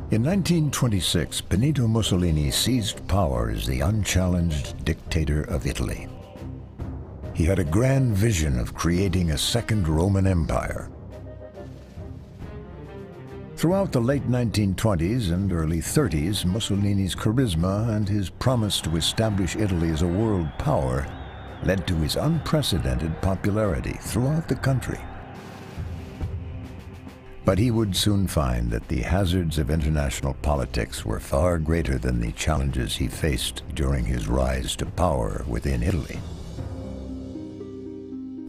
In 1926, Benito Mussolini seized power as the unchallenged dictator of Italy. He had a grand vision of creating a second Roman Empire. Throughout the late 1920s and early 30s, Mussolini's charisma and his promise to establish Italy as a world power led to his unprecedented popularity throughout the country. But he would soon find that the hazards of international politics were far greater than the challenges he faced during his rise to power within Italy.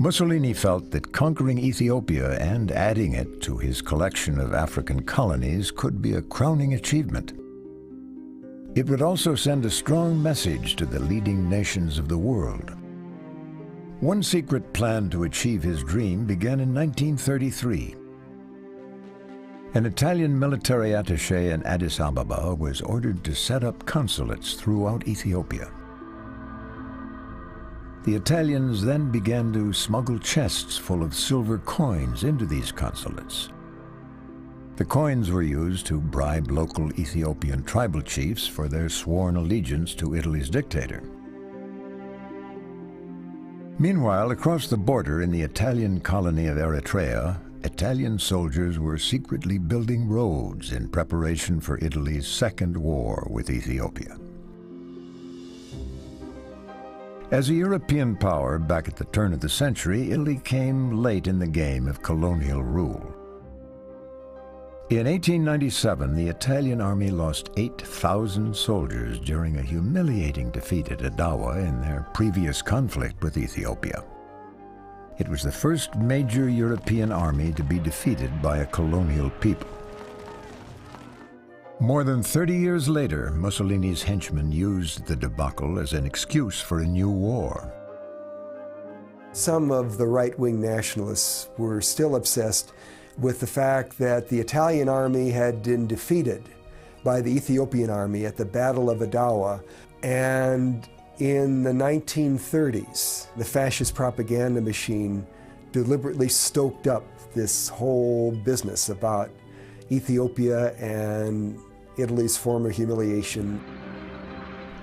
Mussolini felt that conquering Ethiopia and adding it to his collection of African colonies could be a crowning achievement. It would also send a strong message to the leading nations of the world. One secret plan to achieve his dream began in 1933. An Italian military attaché in Addis Ababa was ordered to set up consulates throughout Ethiopia. The Italians then began to smuggle chests full of silver coins into these consulates. The coins were used to bribe local Ethiopian tribal chiefs for their sworn allegiance to Italy's dictator. Meanwhile, across the border in the Italian colony of Eritrea, Italian soldiers were secretly building roads in preparation for Italy's second war with Ethiopia. As a European power back at the turn of the century, Italy came late in the game of colonial rule. In 1897, the Italian army lost 8,000 soldiers during a humiliating defeat at Adawa in their previous conflict with Ethiopia. It was the first major European army to be defeated by a colonial people. More than 30 years later, Mussolini's henchmen used the debacle as an excuse for a new war. Some of the right-wing nationalists were still obsessed with the fact that the Italian army had been defeated by the Ethiopian army at the Battle of Adawa, and in the 1930s, the fascist propaganda machine deliberately stoked up this whole business about Ethiopia and Italy's former humiliation.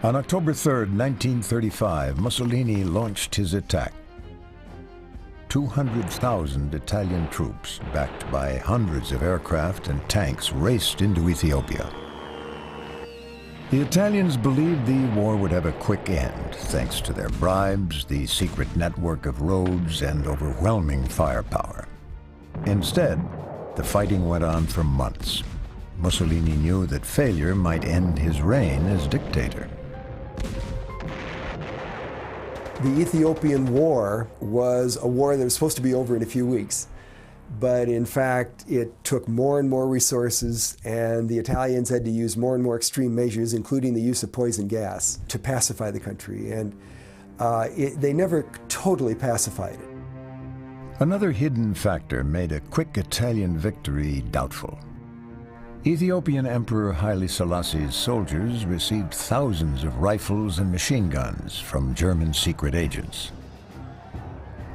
On October 3, 1935, Mussolini launched his attack. 200,000 Italian troops, backed by hundreds of aircraft and tanks, raced into Ethiopia. The Italians believed the war would have a quick end, thanks to their bribes, the secret network of roads, and overwhelming firepower. Instead, the fighting went on for months. Mussolini knew that failure might end his reign as dictator. The Ethiopian War was a war that was supposed to be over in a few weeks. But in fact, it took more and more resources, and the Italians had to use more and more extreme measures, including the use of poison gas, to pacify the country. And they never totally pacified it. Another hidden factor made a quick Italian victory doubtful. Ethiopian Emperor Haile Selassie's soldiers received thousands of rifles and machine guns from German secret agents.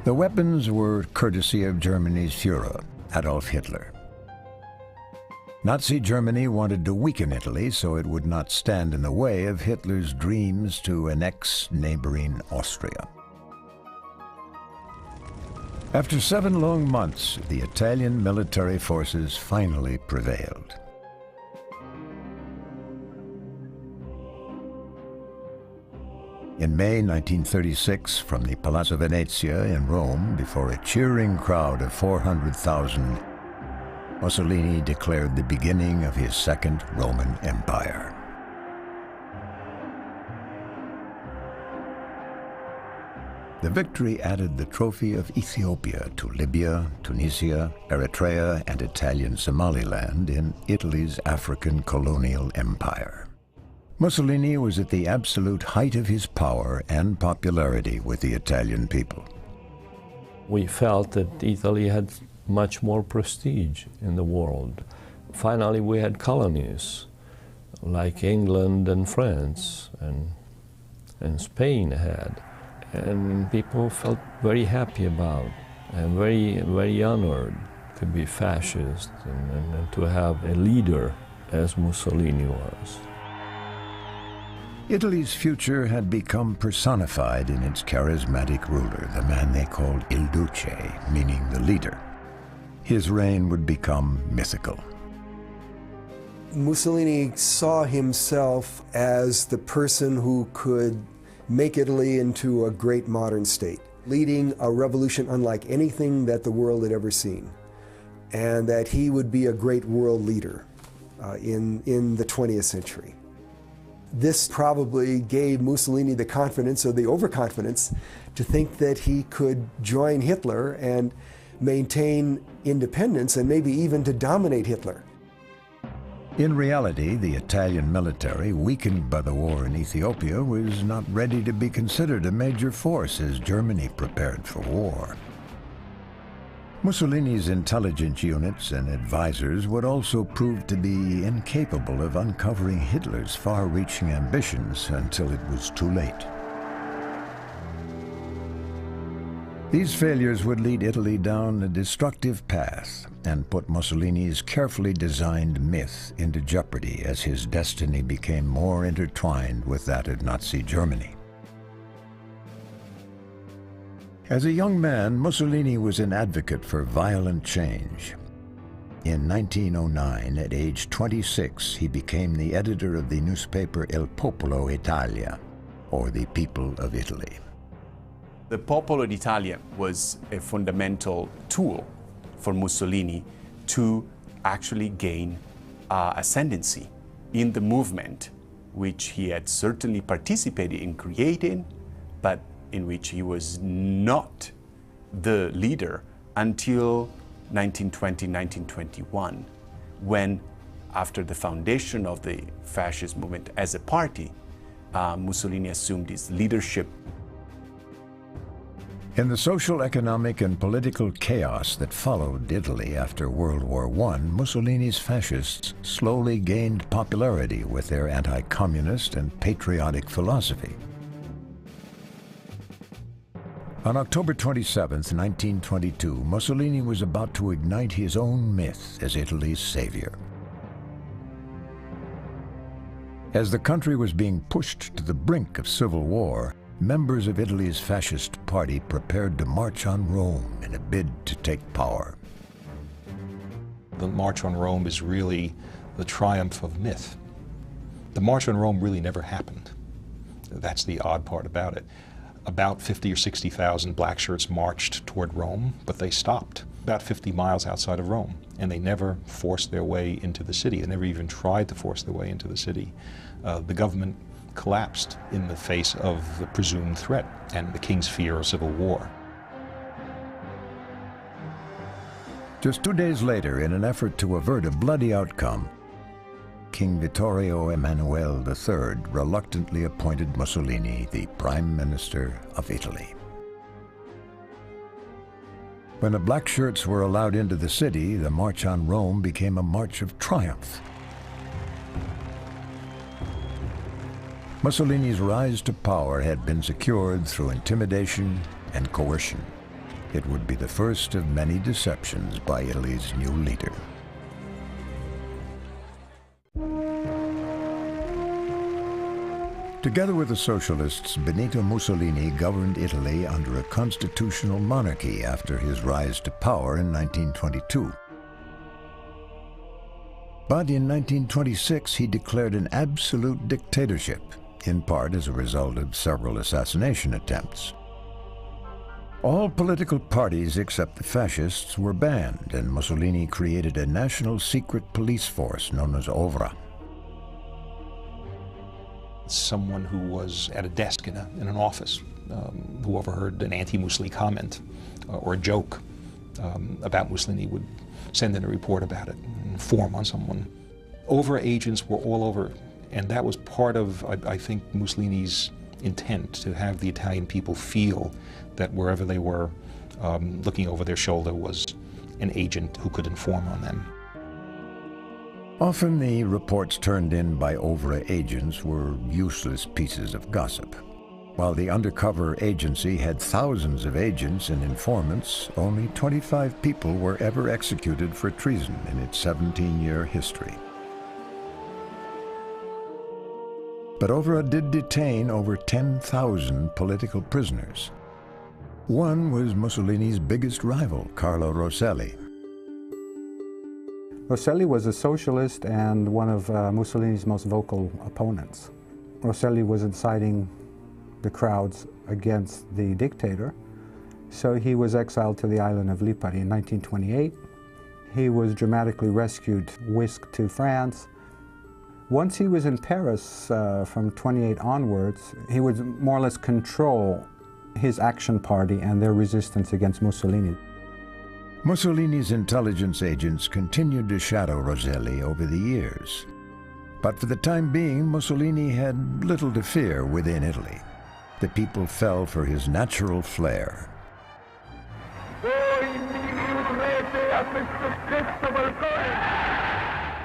The weapons were courtesy of Germany's Führer, Adolf Hitler. Nazi Germany wanted to weaken Italy so it would not stand in the way of Hitler's dreams to annex neighboring Austria. After 7 long months, the Italian military forces finally prevailed. In May 1936, from the Palazzo Venezia in Rome, before a cheering crowd of 400,000, Mussolini declared the beginning of his second Roman Empire. The victory added the trophy of Ethiopia to Libya, Tunisia, Eritrea, and Italian Somaliland in Italy's African colonial empire. Mussolini was at the absolute height of his power and popularity with the Italian people. We felt that Italy had much more prestige in the world. Finally, we had colonies like England and France and Spain had. And people felt very happy about and very, very honored to be fascist and to have a leader as Mussolini was. Italy's future had become personified in its charismatic ruler, the man they called Il Duce, meaning the leader. His reign would become mythical. Mussolini saw himself as the person who could make Italy into a great modern state, leading a revolution unlike anything that the world had ever seen, and that he would be a great world leader in the 20th century. This probably gave Mussolini the confidence, or the overconfidence, to think that he could join Hitler and maintain independence and maybe even to dominate Hitler. In reality, the Italian military, weakened by the war in Ethiopia, was not ready to be considered a major force as Germany prepared for war. Mussolini's intelligence units and advisors would also prove to be incapable of uncovering Hitler's far-reaching ambitions until it was too late. These failures would lead Italy down a destructive path and put Mussolini's carefully designed myth into jeopardy as his destiny became more intertwined with that of Nazi Germany. As a young man, Mussolini was an advocate for violent change. In 1909, at age 26, he became the editor of the newspaper Il Popolo Italia, or the People of Italy. The Popolo d'Italia was a fundamental tool for Mussolini to actually gain ascendancy in the movement, which he had certainly participated in creating, but in which he was not the leader until 1920, 1921, when, after the foundation of the fascist movement as a party, Mussolini assumed his leadership. In the social, economic, and political chaos that followed Italy after World War I, Mussolini's fascists slowly gained popularity with their anti-communist and patriotic philosophy. On October 27, 1922, Mussolini was about to ignite his own myth as Italy's savior. As the country was being pushed to the brink of civil war, members of Italy's fascist party prepared to march on Rome in a bid to take power. The March on Rome is really the triumph of myth. The March on Rome really never happened. That's the odd part about it. About 50 or 60,000 black shirts marched toward Rome, but they stopped about 50 miles outside of Rome, and they never forced their way into the city. They never even tried to force their way into the city. The government collapsed in the face of the presumed threat and the king's fear of civil war. Just 2 days later, in an effort to avert a bloody outcome, King Vittorio Emanuele III reluctantly appointed Mussolini the Prime Minister of Italy. When the black shirts were allowed into the city, the March on Rome became a march of triumph. Mussolini's rise to power had been secured through intimidation and coercion. It would be the first of many deceptions by Italy's new leader. Together with the socialists, Benito Mussolini governed Italy under a constitutional monarchy after his rise to power in 1922. But in 1926, he declared an absolute dictatorship, in part as a result of several assassination attempts. All political parties except the fascists were banned, and Mussolini created a national secret police force known as OVRA. Someone who was at a desk in an office who overheard an anti-Mussolini comment or a joke about Mussolini would send in a report about it and inform on someone. OVRA agents were all over, and that was part of, I think, Mussolini's intent, to have the Italian people feel that wherever they were, looking over their shoulder was an agent who could inform on them. Often the reports turned in by OVRA agents were useless pieces of gossip. While the undercover agency had thousands of agents and informants, only 25 people were ever executed for treason in its 17-year history. but Ovra did detain over 10,000 political prisoners. One was Mussolini's biggest rival, Carlo Rosselli. Rosselli was a socialist and one of Mussolini's most vocal opponents. Rosselli was inciting the crowds against the dictator, so he was exiled to the island of Lipari in 1928. He was dramatically rescued, whisked to France. Once he was in Paris from 28 onwards, he would more or less control his Action Party and their resistance against Mussolini. Mussolini's intelligence agents continued to shadow Rosselli over the years. But for the time being, Mussolini had little to fear within Italy. The people fell for his natural flair.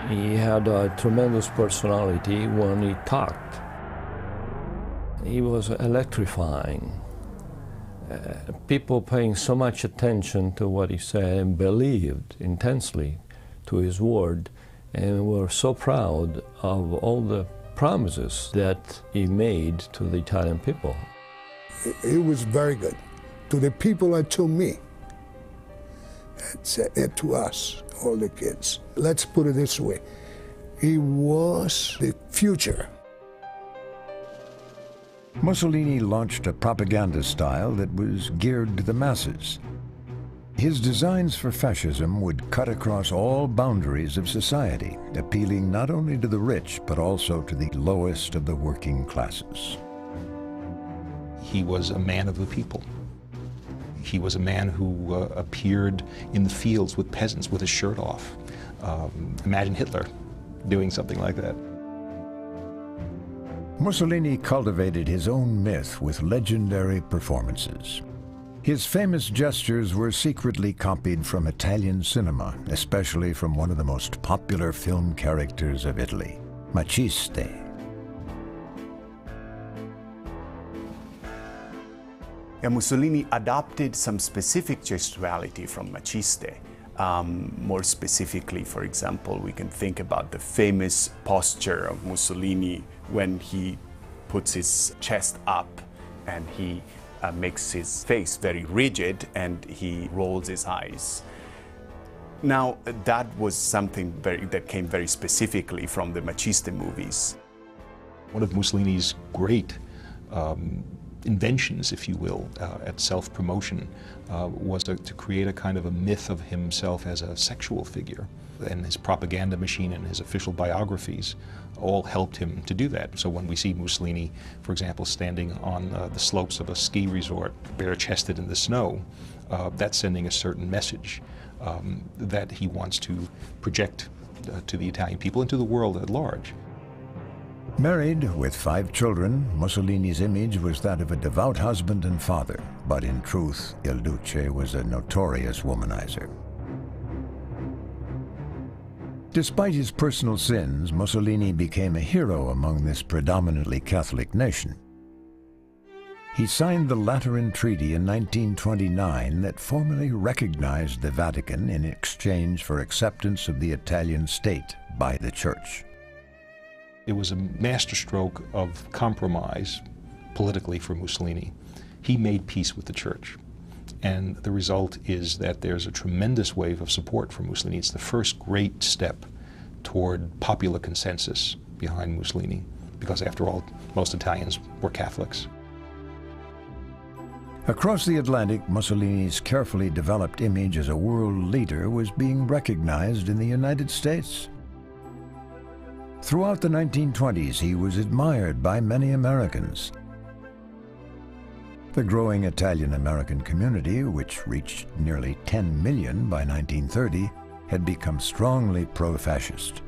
He had a tremendous personality when he talked. He was electrifying. People paying so much attention to what he said and believed intensely to his word, and were so proud of all the promises that he made to the Italian people. He was very good to the people and to me, and to us, all the kids. Let's put it this way, he was the future. Mussolini launched a propaganda style that was geared to the masses. His designs for fascism would cut across all boundaries of society, appealing not only to the rich, but also to the lowest of the working classes. He was a man of the people. He was a man who appeared in the fields with peasants with his shirt off. Imagine Hitler doing something like that. Mussolini cultivated his own myth with legendary performances. His famous gestures were secretly copied from Italian cinema, especially from one of the most popular film characters of Italy, Maciste. Mussolini adopted some specific gestuality from Maciste. More specifically, for example, we can think about the famous posture of Mussolini when he puts his chest up and he makes his face very rigid and he rolls his eyes. Now, that was something that came very specifically from the Maciste movies. One of Mussolini's great inventions, if you will, at self-promotion was to create a kind of a myth of himself as a sexual figure. And his propaganda machine and his official biographies all helped him to do that. So when we see Mussolini, for example, standing on the slopes of a ski resort, bare-chested in the snow, that's sending a certain message that he wants to project to the Italian people and to the world at large. Married with 5 children, Mussolini's image was that of a devout husband and father, but in truth, Il Duce was a notorious womanizer. Despite his personal sins, Mussolini became a hero among this predominantly Catholic nation. He signed the Lateran Treaty in 1929 that formally recognized the Vatican in exchange for acceptance of the Italian state by the Church. It was a masterstroke of compromise politically for Mussolini. He made peace with the Church. And the result is that there's a tremendous wave of support for Mussolini. It's the first great step toward popular consensus behind Mussolini, because after all, most Italians were Catholics. Across the Atlantic, Mussolini's carefully developed image as a world leader was being recognized in the United States. Throughout the 1920s, he was admired by many Americans. The growing Italian-American community, which reached nearly 10 million by 1930, had become strongly pro-fascist.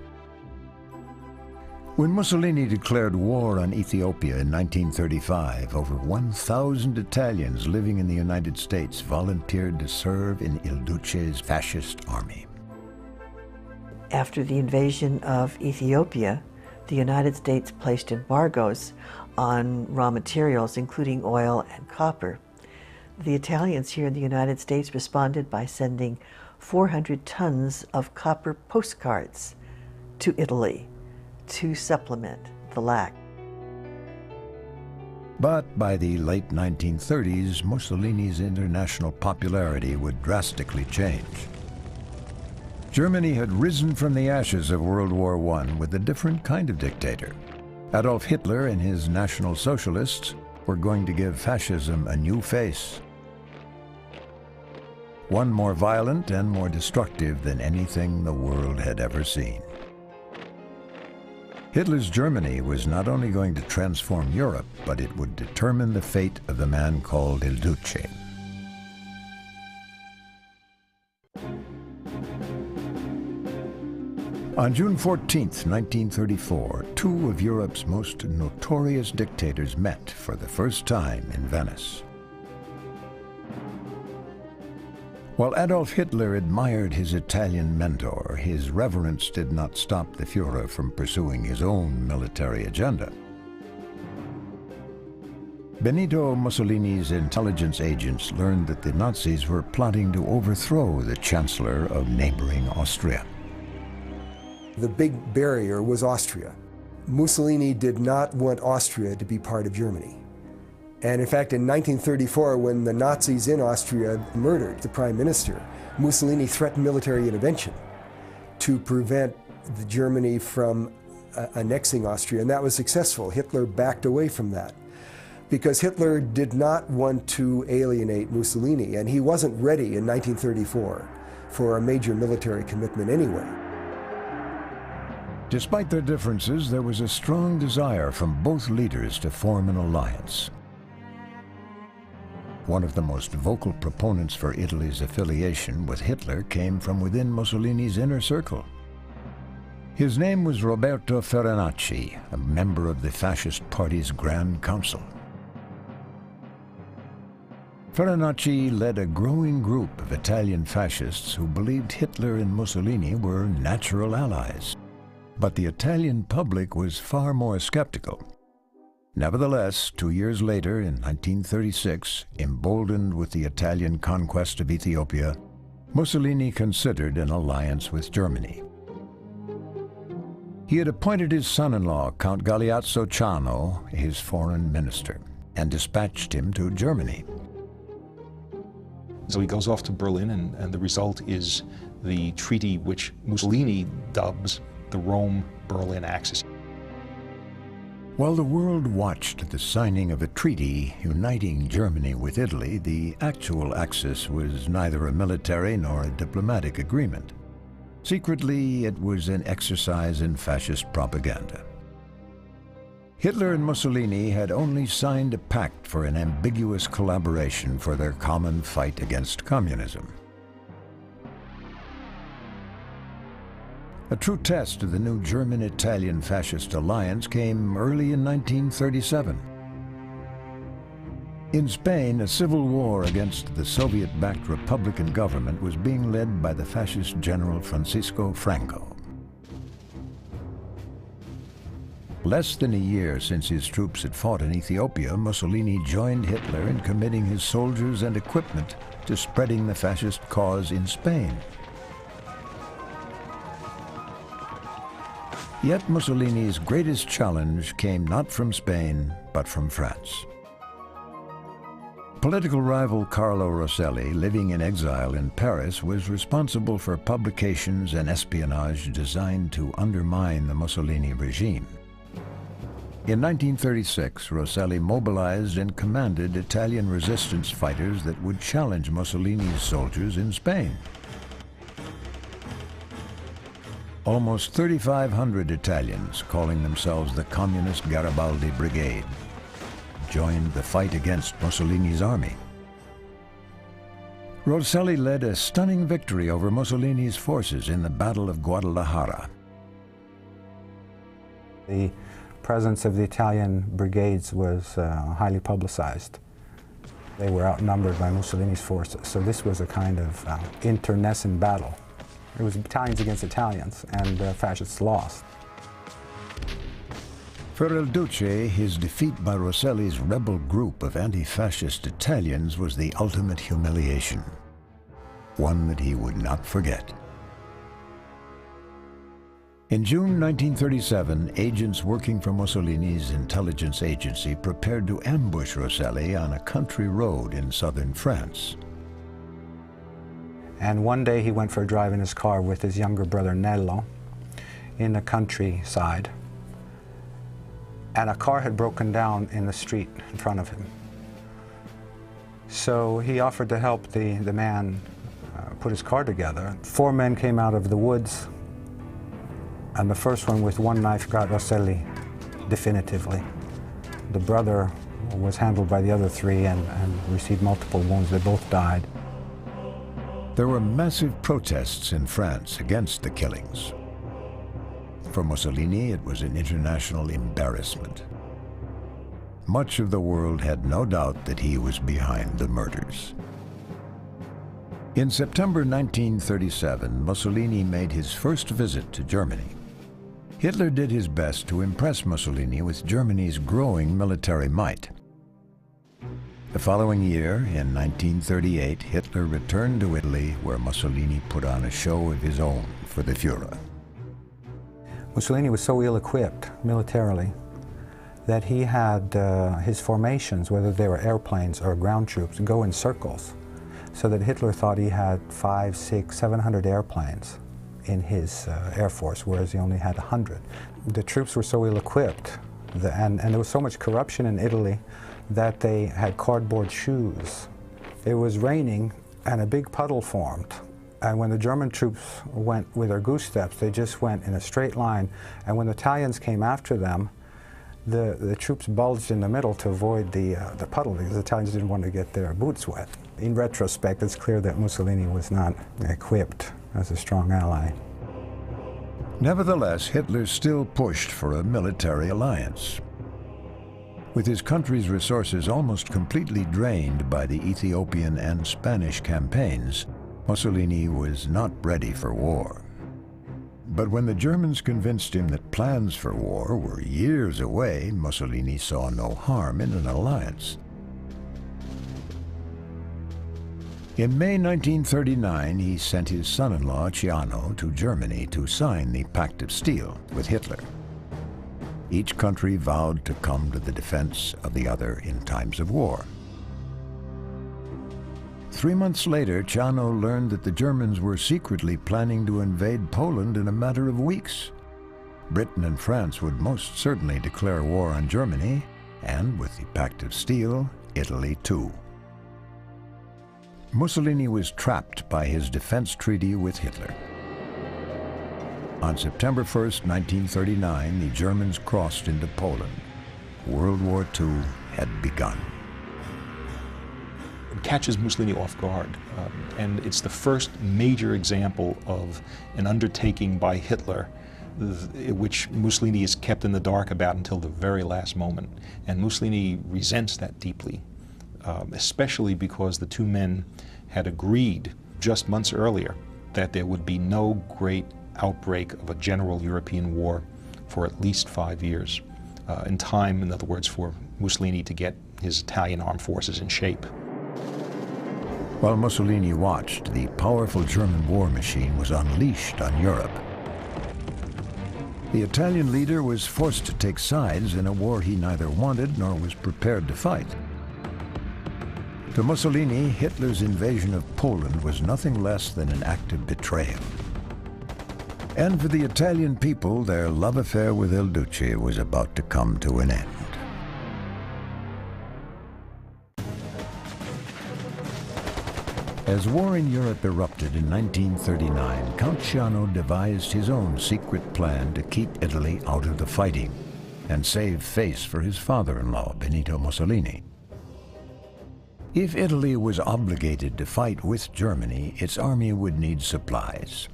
When Mussolini declared war on Ethiopia in 1935, over 1,000 Italians living in the United States volunteered to serve in Il Duce's fascist army. After the invasion of Ethiopia, the United States placed embargoes on raw materials, including oil and copper. The Italians here in the United States responded by sending 400 tons of copper postcards to Italy to supplement the lack. But by the late 1930s, Mussolini's international popularity would drastically change. Germany had risen from the ashes of World War I with a different kind of dictator. Adolf Hitler and his National Socialists were going to give fascism a new face. One more violent and more destructive than anything the world had ever seen. Hitler's Germany was not only going to transform Europe, but it would determine the fate of the man called Il Duce. On June 14, 1934, two of Europe's most notorious dictators met for the first time in Venice. While Adolf Hitler admired his Italian mentor, his reverence did not stop the Führer from pursuing his own military agenda. Benito Mussolini's intelligence agents learned that the Nazis were plotting to overthrow the chancellor of neighboring Austria. The big barrier was Austria. Mussolini did not want Austria to be part of Germany. And in fact, in 1934, when the Nazis in Austria murdered the prime minister, Mussolini threatened military intervention to prevent Germany from annexing Austria, and that was successful. Hitler backed away from that because Hitler did not want to alienate Mussolini, and he wasn't ready in 1934 for a major military commitment anyway. Despite their differences, there was a strong desire from both leaders to form an alliance. One of the most vocal proponents for Italy's affiliation with Hitler came from within Mussolini's inner circle. His name was Roberto Farinacci, a member of the Fascist Party's Grand Council. Farinacci led a growing group of Italian fascists who believed Hitler and Mussolini were natural allies. But the Italian public was far more skeptical. Nevertheless, 2 years later, in 1936, emboldened with the Italian conquest of Ethiopia, Mussolini considered an alliance with Germany. He had appointed his son-in-law, Count Galeazzo Ciano, his foreign minister, and dispatched him to Germany. So he goes off to Berlin, and the result is the treaty which Mussolini dubs the Rome-Berlin Axis. While the world watched the signing of a treaty uniting Germany with Italy, the actual Axis was neither a military nor a diplomatic agreement. Secretly, it was an exercise in fascist propaganda. Hitler and Mussolini had only signed a pact for an ambiguous collaboration for their common fight against communism. A true test of the new German-Italian fascist alliance came early in 1937. In Spain, a civil war against the Soviet-backed Republican government was being led by the fascist general Francisco Franco. Less than a year since his troops had fought in Ethiopia, Mussolini joined Hitler in committing his soldiers and equipment to spreading the fascist cause in Spain. Yet Mussolini's greatest challenge came not from Spain, but from France. Political rival Carlo Rosselli, living in exile in Paris, was responsible for publications and espionage designed to undermine the Mussolini regime. In 1936, Rosselli mobilized and commanded Italian resistance fighters that would challenge Mussolini's soldiers in Spain. Almost 3,500 Italians, calling themselves the Communist Garibaldi Brigade, joined the fight against Mussolini's army. Rosselli led a stunning victory over Mussolini's forces in the Battle of Guadalajara. The presence of the Italian brigades was highly publicized. They were outnumbered by Mussolini's forces, so this was a kind of internecine battle. It was Italians against Italians, and fascists lost. For Il Duce, his defeat by Rosselli's rebel group of anti-fascist Italians was the ultimate humiliation, one that he would not forget. In June 1937, agents working for Mussolini's intelligence agency prepared to ambush Rosselli on a country road in southern France. And one day he went for a drive in his car with his younger brother Nello in the countryside, and a car had broken down in the street in front of him. So he offered to help the man put his car together. 4 men came out of the woods, and the first one with one knife got Rosselli definitively. The brother was handled by the other 3 and received multiple wounds. They both died. There were massive protests in France against the killings. For Mussolini, it was an international embarrassment. Much of the world had no doubt that he was behind the murders. In September 1937, Mussolini made his first visit to Germany. Hitler did his best to impress Mussolini with Germany's growing military might. The following year, in 1938, Hitler returned to Italy, where Mussolini put on a show of his own for the Führer. Mussolini was so ill-equipped militarily that he had his formations, whether they were airplanes or ground troops, go in circles, so that Hitler thought he had 500, 600, 700 airplanes in his air force, whereas he only had 100. The troops were so ill-equipped, and there was so much corruption in Italy that they had cardboard shoes. It was raining and a big puddle formed. And when the German troops went with their goose steps, they just went in a straight line. And when the Italians came after them, the troops bulged in the middle to avoid the puddle, because the Italians didn't want to get their boots wet. In retrospect, it's clear that Mussolini was not equipped as a strong ally. Nevertheless, Hitler still pushed for a military alliance. With his country's resources almost completely drained by the Ethiopian and Spanish campaigns, Mussolini was not ready for war. But when the Germans convinced him that plans for war were years away, Mussolini saw no harm in an alliance. In May 1939, he sent his son-in-law, Ciano, to Germany to sign the Pact of Steel with Hitler. Each country vowed to come to the defense of the other in times of war. 3 months later, Ciano learned that the Germans were secretly planning to invade Poland in a matter of weeks. Britain and France would most certainly declare war on Germany, and with the Pact of Steel, Italy too. Mussolini was trapped by his defense treaty with Hitler. On September 1st, 1939, the Germans crossed into Poland. World War II had begun. It catches Mussolini off guard, and it's the first major example of an undertaking by Hitler which Mussolini is kept in the dark about until the very last moment. And Mussolini resents that deeply, especially because the 2 men had agreed just months earlier that there would be no great outbreak of a general European war for at least 5 years, in time, in other words, for Mussolini to get his Italian armed forces in shape. While Mussolini watched, the powerful German war machine was unleashed on Europe. The Italian leader was forced to take sides in a war he neither wanted nor was prepared to fight. To Mussolini, Hitler's invasion of Poland was nothing less than an act of betrayal. And for the Italian people, their love affair with Il Duce was about to come to an end. As war in Europe erupted in 1939, Count Ciano devised his own secret plan to keep Italy out of the fighting and save face for his father-in-law, Benito Mussolini. If Italy was obligated to fight with Germany, its army would need supplies.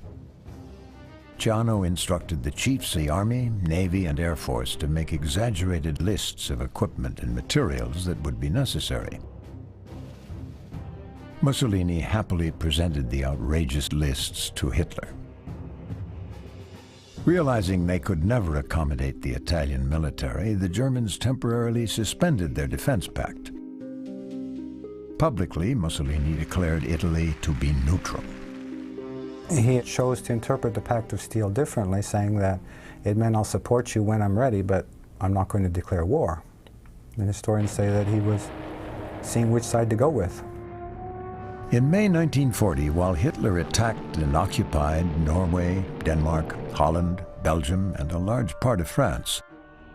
Ciano instructed the chiefs of the Army, Navy, and Air Force to make exaggerated lists of equipment and materials that would be necessary. Mussolini happily presented the outrageous lists to Hitler. Realizing they could never accommodate the Italian military, the Germans temporarily suspended their defense pact. Publicly, Mussolini declared Italy to be neutral. He chose to interpret the Pact of Steel differently, saying that it meant I'll support you when I'm ready, but I'm not going to declare war. And historians say that he was seeing which side to go with. In May 1940, while Hitler attacked and occupied Norway, Denmark, Holland, Belgium, and a large part of France,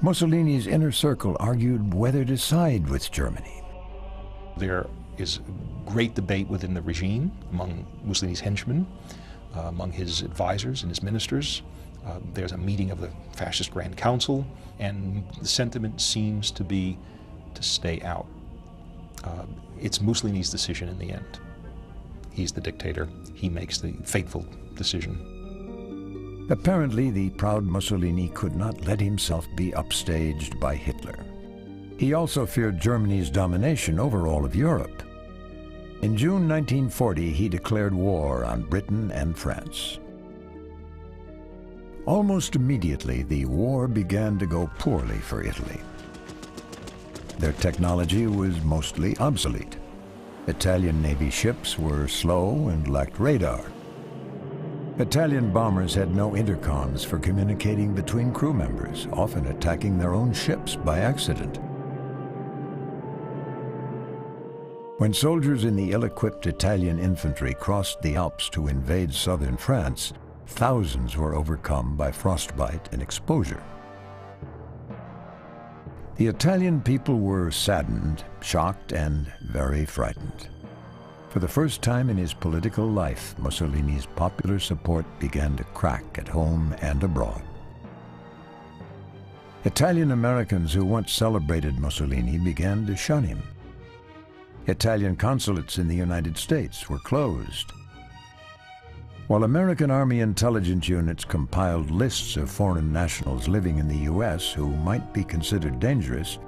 Mussolini's inner circle argued whether to side with Germany. There is great debate within the regime, among Mussolini's henchmen, among his advisors and his ministers. There's a meeting of the Fascist Grand Council, and the sentiment seems to be to stay out. It's Mussolini's decision in the end. He's the dictator. He makes the fateful decision. Apparently, the proud Mussolini could not let himself be upstaged by Hitler. He also feared Germany's domination over all of Europe. In June 1940, he declared war on Britain and France. Almost immediately, the war began to go poorly for Italy. Their technology was mostly obsolete. Italian Navy ships were slow and lacked radar. Italian bombers had no intercoms for communicating between crew members, often attacking their own ships by accident. When soldiers in the ill-equipped Italian infantry crossed the Alps to invade southern France, thousands were overcome by frostbite and exposure. The Italian people were saddened, shocked, and very frightened. For the first time in his political life, Mussolini's popular support began to crack at home and abroad. Italian Americans who once celebrated Mussolini began to shun him. Italian consulates in the United States were closed. While American Army intelligence units compiled lists of foreign nationals living in the U.S. who might be considered dangerous,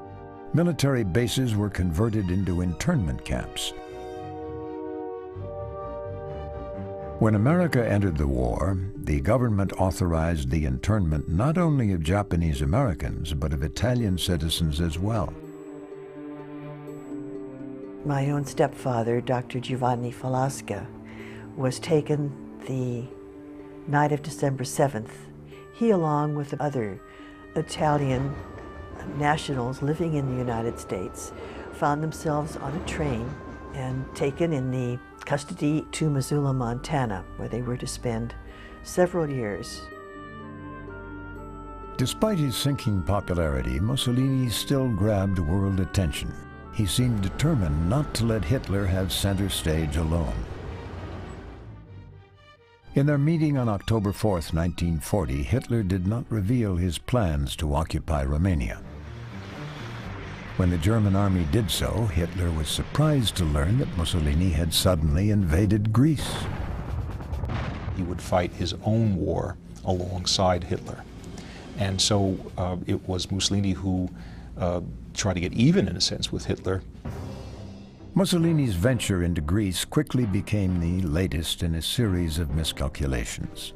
military bases were converted into internment camps. When America entered the war, the government authorized the internment not only of Japanese Americans, but of Italian citizens as well. My own stepfather, Dr. Giovanni Falasca, was taken the night of December 7th. He, along with other Italian nationals living in the United States, found themselves on a train and taken in the custody to Missoula, Montana, where they were to spend several years. Despite his sinking popularity, Mussolini still grabbed world attention. He seemed determined not to let Hitler have center stage alone. In their meeting on October 4th, 1940, Hitler did not reveal his plans to occupy Romania. When the German army did so, Hitler was surprised to learn that Mussolini had suddenly invaded Greece. He would fight his own war alongside Hitler. And so it was Mussolini who tried to get even, in a sense, with Hitler. Mussolini's venture into Greece quickly became the latest in a series of miscalculations.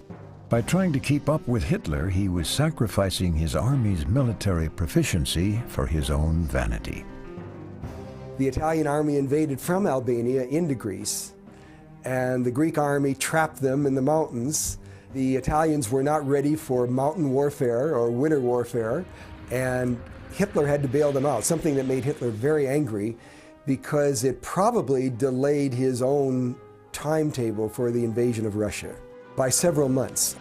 By trying to keep up with Hitler, he was sacrificing his army's military proficiency for his own vanity. The Italian army invaded from Albania into Greece, and the Greek army trapped them in the mountains. The Italians were not ready for mountain warfare or winter warfare, and Hitler had to bail them out, something that made Hitler very angry because it probably delayed his own timetable for the invasion of Russia by several months.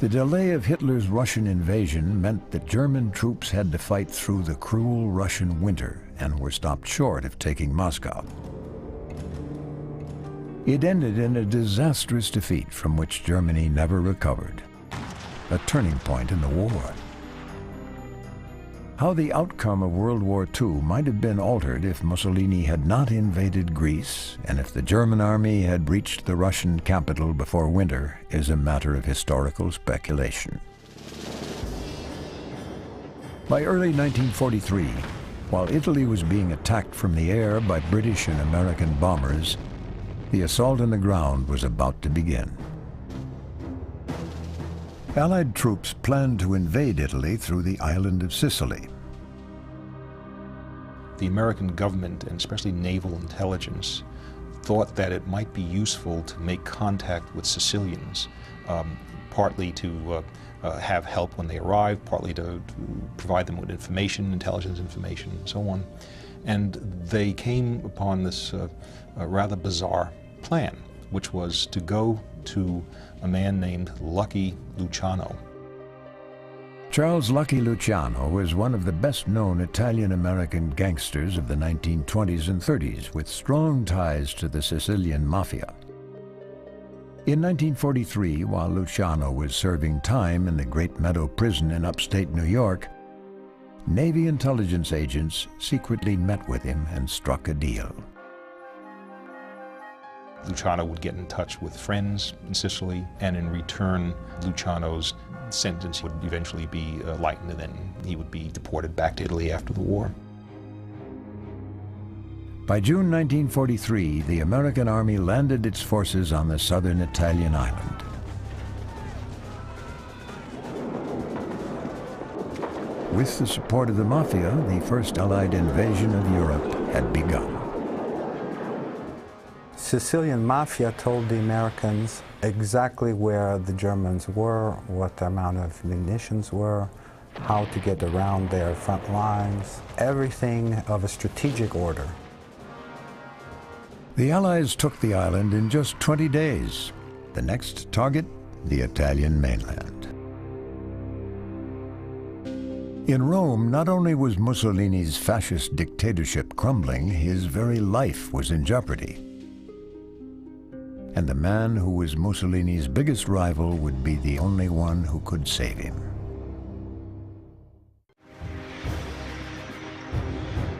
The delay of Hitler's Russian invasion meant that German troops had to fight through the cruel Russian winter and were stopped short of taking Moscow. It ended in a disastrous defeat from which Germany never recovered, a turning point in the war. How the outcome of World War II might have been altered if Mussolini had not invaded Greece and if the German army had reached the Russian capital before winter is a matter of historical speculation. By early 1943, while Italy was being attacked from the air by British and American bombers, the assault on the ground was about to begin. Allied troops planned to invade Italy through the island of Sicily. The American government, and especially naval intelligence, thought that it might be useful to make contact with Sicilians, partly to have help when they arrived, partly to provide them with information, intelligence information, and so on. And they came upon this rather bizarre plan, which was to go to a man named Lucky Luciano. Charles Lucky Luciano was one of the best-known Italian-American gangsters of the 1920s and 30s, with strong ties to the Sicilian mafia. In 1943, while Luciano was serving time in the Great Meadow Prison in upstate New York, Navy intelligence agents secretly met with him and struck a deal. Luciano would get in touch with friends in Sicily, and in return, Luciano's sentence would eventually be lightened, and then he would be deported back to Italy after the war. By June 1943, the American Army landed its forces on the southern Italian island. With the support of the Mafia, the first Allied invasion of Europe had begun. Sicilian Mafia told the Americans exactly where the Germans were, what the amount of munitions were, how to get around their front lines, everything of a strategic order. The Allies took the island in just 20 days. The next target, the Italian mainland. In Rome, not only was Mussolini's fascist dictatorship crumbling, his very life was in jeopardy. And the man who was Mussolini's biggest rival would be the only one who could save him.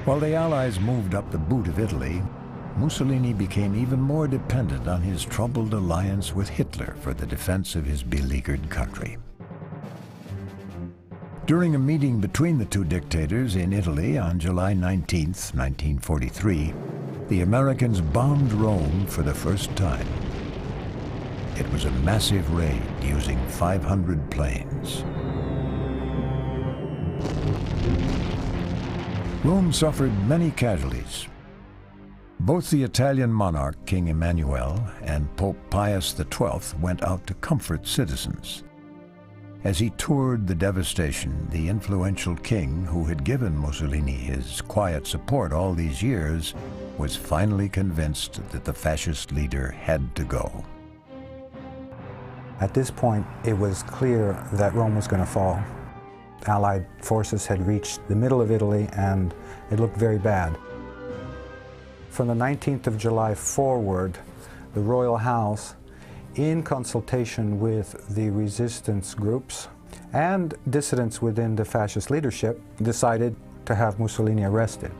While the Allies moved up the boot of Italy, Mussolini became even more dependent on his troubled alliance with Hitler for the defense of his beleaguered country. During a meeting between the two dictators in Italy on July 19, 1943, the Americans bombed Rome for the first time. It was a massive raid using 500 planes. Rome suffered many casualties. Both the Italian monarch, King Emmanuel, and Pope Pius XII went out to comfort citizens. As he toured the devastation, the influential king, who had given Mussolini his quiet support all these years, was finally convinced that the fascist leader had to go. At this point, it was clear that Rome was going to fall. Allied forces had reached the middle of Italy, and it looked very bad. From the 19th of July forward, the royal house, in consultation with the resistance groups and dissidents within the fascist leadership, decided to have Mussolini arrested.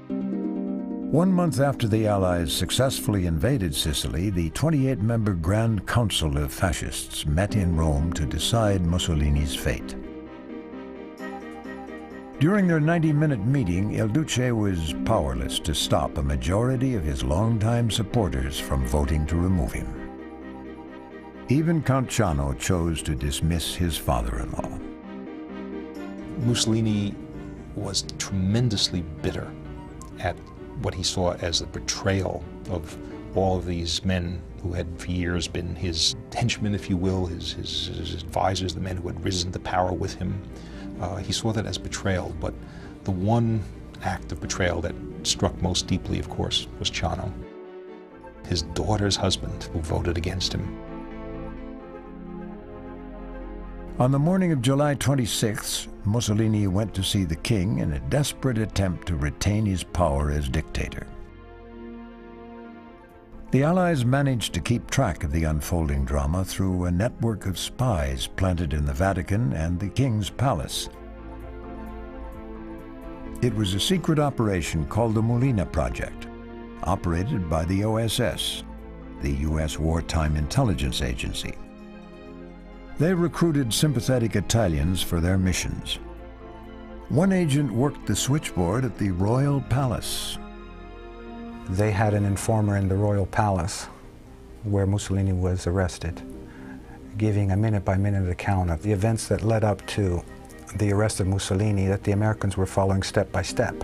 1 month after the Allies successfully invaded Sicily, the 28-member Grand Council of Fascists met in Rome to decide Mussolini's fate. During their 90-minute meeting, Il Duce was powerless to stop a majority of his longtime supporters from voting to remove him. Even Count Ciano chose to dismiss his father-in-law. Mussolini was tremendously bitter at what he saw as the betrayal of all of these men who had for years been his henchmen, if you will, his advisors, the men who had risen to power with him. He saw that as betrayal, but the one act of betrayal that struck most deeply, of course, was Ciano, his daughter's husband, who voted against him. On the morning of July 26th, Mussolini went to see the king in a desperate attempt to retain his power as dictator. The Allies managed to keep track of the unfolding drama through a network of spies planted in the Vatican and the King's Palace. It was a secret operation called the Molina Project, operated by the OSS, the U.S. Wartime Intelligence Agency. They recruited sympathetic Italians for their missions. One agent worked the switchboard at the Royal Palace. They had an informer in the Royal Palace where Mussolini was arrested, giving a minute-by-minute account of the events that led up to the arrest of Mussolini that the Americans were following step by step.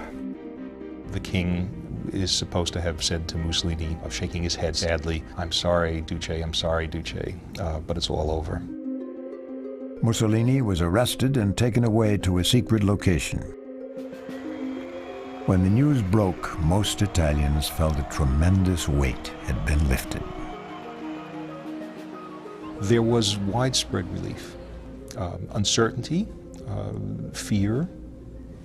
The king is supposed to have said to Mussolini, shaking his head sadly, "I'm sorry, Duce, I'm sorry, Duce, but it's all over." Mussolini was arrested and taken away to a secret location. When the news broke, most Italians felt a tremendous weight had been lifted. There was widespread relief, uncertainty, fear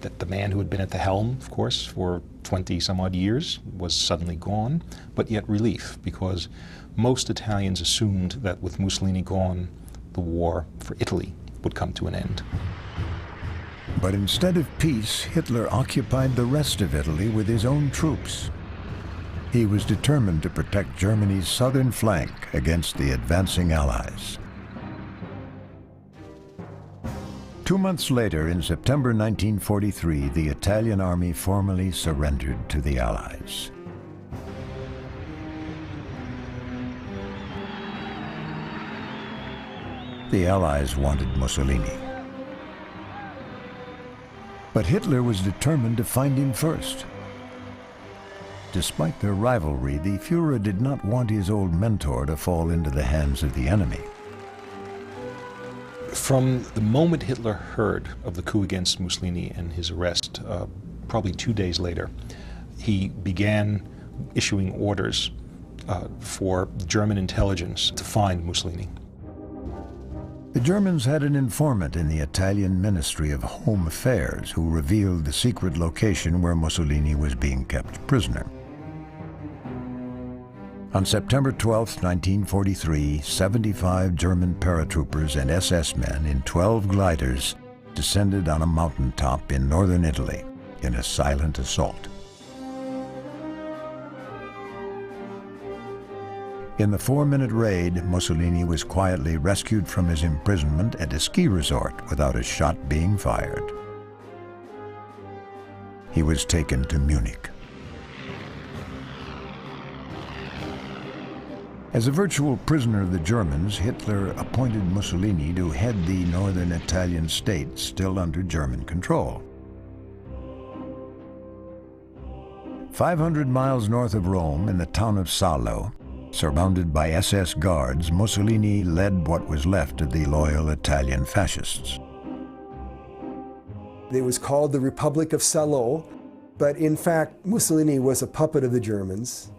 that the man who had been at the helm, of course, for 20-some-odd years was suddenly gone, but yet relief, because most Italians assumed that with Mussolini gone, the war for Italy would come to an end. But instead of peace, Hitler occupied the rest of Italy with his own troops. He was determined to protect Germany's southern flank against the advancing Allies. 2 months later, in September 1943, the Italian army formally surrendered to the Allies. The Allies wanted Mussolini. But Hitler was determined to find him first. Despite their rivalry, the Führer did not want his old mentor to fall into the hands of the enemy. From the moment Hitler heard of the coup against Mussolini and his arrest, probably 2 days later, he began issuing orders for German intelligence to find Mussolini. The Germans had an informant in the Italian Ministry of Home Affairs who revealed the secret location where Mussolini was being kept prisoner. On September 12, 1943, 75 German paratroopers and SS men in 12 gliders descended on a mountaintop in northern Italy in a silent assault. In the 4-minute raid, Mussolini was quietly rescued from his imprisonment at a ski resort without a shot being fired. He was taken to Munich. As a virtual prisoner of the Germans, Hitler appointed Mussolini to head the northern Italian states still under German control. 500 miles north of Rome, in the town of Salo, surrounded by SS guards, Mussolini led what was left of the loyal Italian fascists. It was called the Republic of Salo, but in fact, Mussolini was a puppet of the Germans.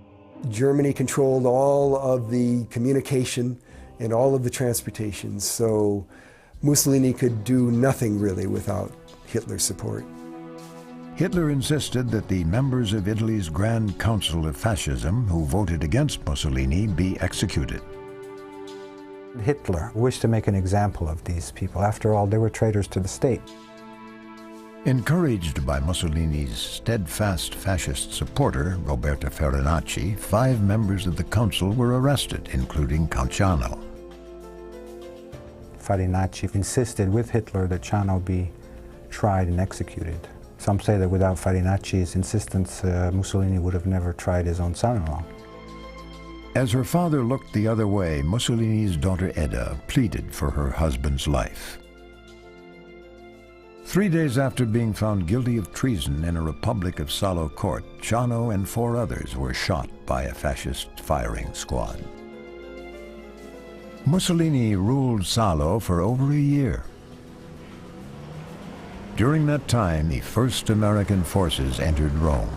Germany controlled all of the communication and all of the transportation, so Mussolini could do nothing really without Hitler's support. Hitler insisted that the members of Italy's Grand Council of Fascism who voted against Mussolini be executed. Hitler wished to make an example of these people. After all, they were traitors to the state. Encouraged by Mussolini's steadfast fascist supporter, Roberto Farinacci, 5 members of the council were arrested, including Count Ciano. Farinacci insisted with Hitler that Ciano be tried and executed. Some say that without Farinacci's insistence, Mussolini would have never tried his own son-in-law. As her father looked the other way, Mussolini's daughter Edda pleaded for her husband's life. 3 days after being found guilty of treason in a Republic of Salo court, Ciano and 4 others were shot by a fascist firing squad. Mussolini ruled Salo for over a year. During that time, the first American forces entered Rome.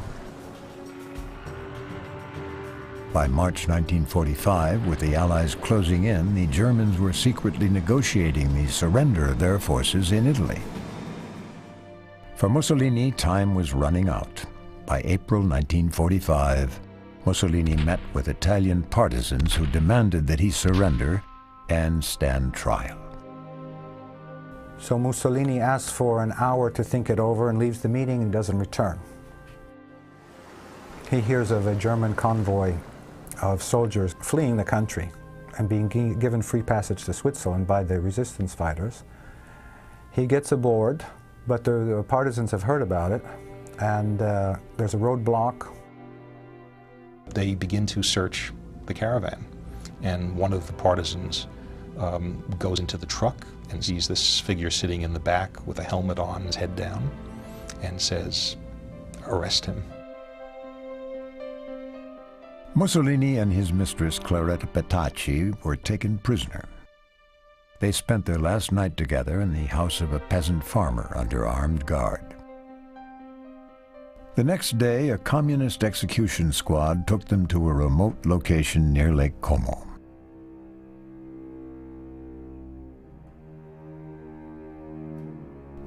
By March 1945, with the Allies closing in, the Germans were secretly negotiating the surrender of their forces in Italy. For Mussolini, time was running out. By April 1945, Mussolini met with Italian partisans who demanded that he surrender and stand trial. So Mussolini asks for an hour to think it over and leaves the meeting and doesn't return. He hears of a German convoy of soldiers fleeing the country and being given free passage to Switzerland by the resistance fighters. He gets aboard, but the partisans have heard about it, and there's a roadblock. They begin to search the caravan, and one of the partisans goes into the truck and sees this figure sitting in the back with a helmet on, his head down, and says, "Arrest him." Mussolini and his mistress Claretta Petacci were taken prisoner. They spent their last night together in the house of a peasant farmer under armed guard. The next day, a communist execution squad took them to a remote location near Lake Como.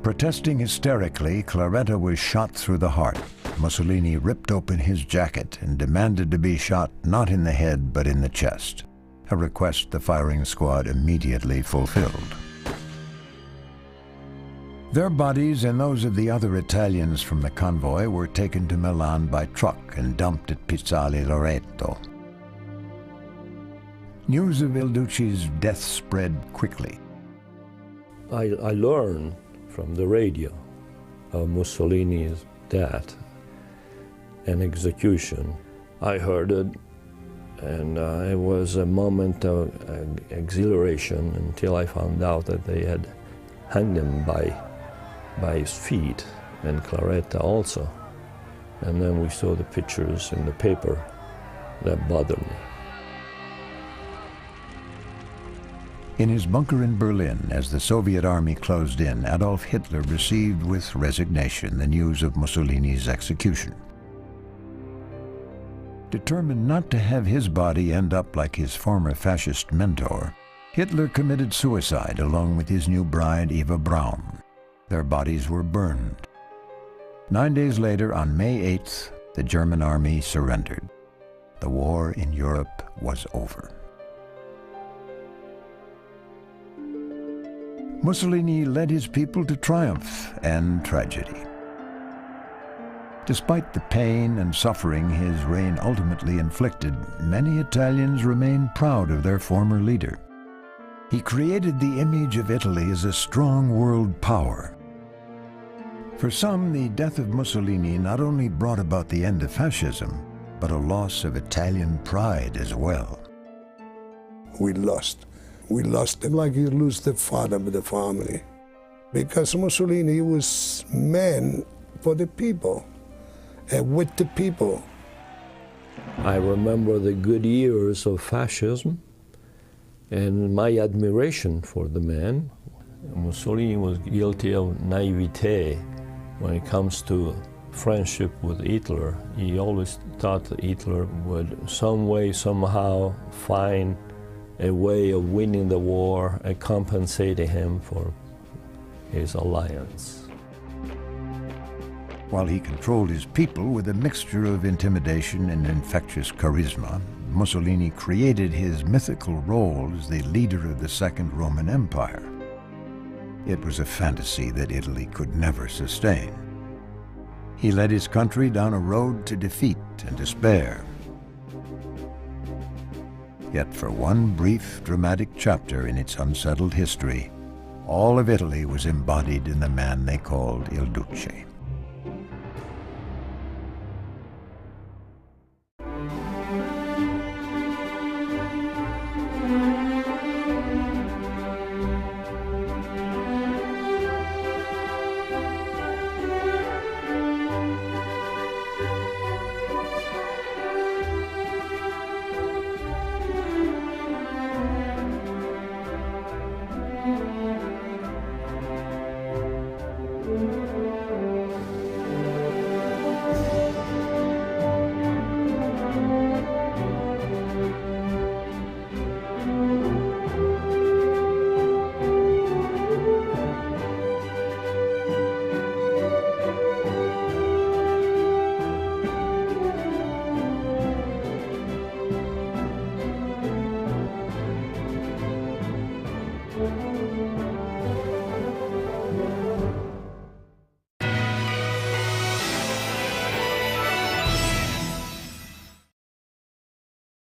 Protesting hysterically, Claretta was shot through the heart. Mussolini ripped open his jacket and demanded to be shot not in the head but in the chest, a request the firing squad immediately fulfilled. Their bodies and those of the other Italians from the convoy were taken to Milan by truck and dumped at Pizzale Loreto. News of Il Duce's death spread quickly. I learned from the radio of Mussolini's death and execution. I heard it, and it was a moment of exhilaration until I found out that they had hanged him by his feet, and Claretta also. And then we saw the pictures in the paper. That bothered me. In his bunker in Berlin, as the Soviet army closed in, Adolf Hitler received with resignation the news of Mussolini's execution. Determined not to have his body end up like his former fascist mentor, Hitler committed suicide along with his new bride, Eva Braun. Their bodies were burned. 9 days later, on May 8th, the German army surrendered. The war in Europe was over. Mussolini led his people to triumph and tragedy. Despite the pain and suffering his reign ultimately inflicted, many Italians remain proud of their former leader. He created the image of Italy as a strong world power. For some, the death of Mussolini not only brought about the end of fascism, but a loss of Italian pride as well. We lost. We lost him like you lose the father of the family. Because Mussolini was man for the people, and with the people. I remember the good years of fascism and my admiration for the man. Mussolini was guilty of naivete when it comes to friendship with Hitler. He always thought that Hitler would some way, somehow find a way of winning the war and compensating him for his alliance. While he controlled his people with a mixture of intimidation and infectious charisma, Mussolini created his mythical role as the leader of the Second Roman Empire. It was a fantasy that Italy could never sustain. He led his country down a road to defeat and despair. Yet for one brief, dramatic chapter in its unsettled history, all of Italy was embodied in the man they called Il Duce.